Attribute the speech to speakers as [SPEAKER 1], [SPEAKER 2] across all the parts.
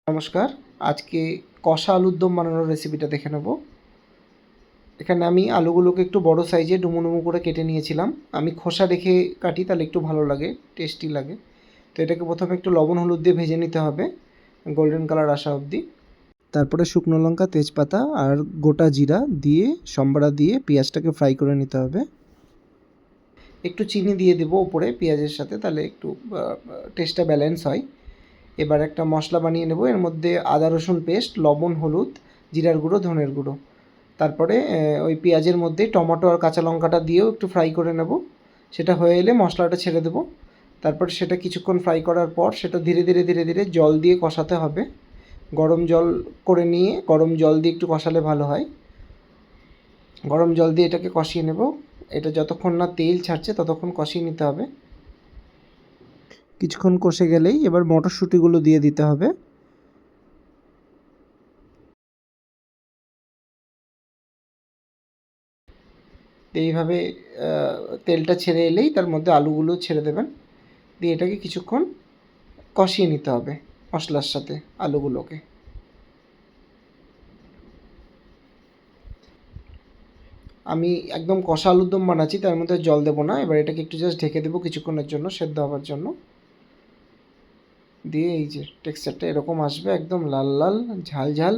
[SPEAKER 1] নমস্কার। আজকে কষা আলুর দম বানানোর রেসিপিটা দেখে নেব। এখানে আমি আলুগুলোকে একটু বড় সাইজে ডুমো ডুমো করে কেটে নিয়েছিলাম। আমি খোসা রেখে কাটি, তাহলে একটু ভালো লাগে, টেস্টি লাগে। তো এটাকে প্রথমে একটু লবণ হলুদ দিয়ে ভেজে নিতে হবে গোল্ডেন কালার আসা অবধি। তারপরে শুকনো লঙ্কা, তেজপাতা আর গোটা জিরা দিয়ে সম্বারা দিয়ে পেঁয়াজটাকে ফ্রাই করে নিতে হবে। একটু চিনি দিয়ে দেবো ওপরে পেঁয়াজের সাথে, তাহলে একটু টেস্টটা ব্যালেন্স হয়। এবার একটা মশলা বানিয়ে নেব। এর মধ্যে আদা রসুন পেস্ট, লবণ, হলুদ, জিরার গুঁড়ো, ধনের গুঁড়ো। তারপরে ওই পেঁয়াজের মধ্যে টমেটো আর কাঁচা লঙ্কাটা দিয়েও একটু ফ্রাই করে নেব। সেটা হয়ে এলে মশলাটা ছেড়ে দেবো। তারপর সেটা কিছুক্ষণ ফ্রাই করার পর সেটা ধীরে ধীরে ধীরে ধীরে জল দিয়ে কষাতে হবে। গরম জল করে নিয়ে গরম জল দিয়ে একটু কষালে ভালো হয়। গরম জল দিয়ে এটাকে কষিয়ে নেব। এটা যতক্ষণ না তেল ছাড়ছে ততক্ষণ কষিয়ে নিতে হবে। কিছুক্ষণ কষে গেলেই এবার মটরশুঁটিগুলো দিয়ে দিতে হবে। এইভাবে তেলটা ছেড়ে এলেই তার মধ্যে আলুগুলো ছেড়ে দেবেন, দিয়ে এটাকে কিছুক্ষণ কষিয়ে নিতে হবে মশলার সাথে আলুগুলোকে। আমি একদম কষা আলুর দম বানাচ্ছি, তার মধ্যে জল দেবো না। এবার এটাকে একটু জাস্ট ঢেকে দেবো কিছুক্ষণের জন্য, সেদ্ধ হওয়ার জন্য। দিয়ে এই যে টেক্সচারটা এরকম আসবে, একদম লাল লাল ঝাল ঝাল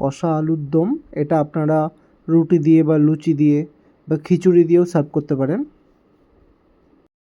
[SPEAKER 1] কষা আলুর দম। এটা আপনারা রুটি দিয়ে বা লুচি দিয়ে বা খিচুড়ি দিয়েও সার্ভ করতে পারেন।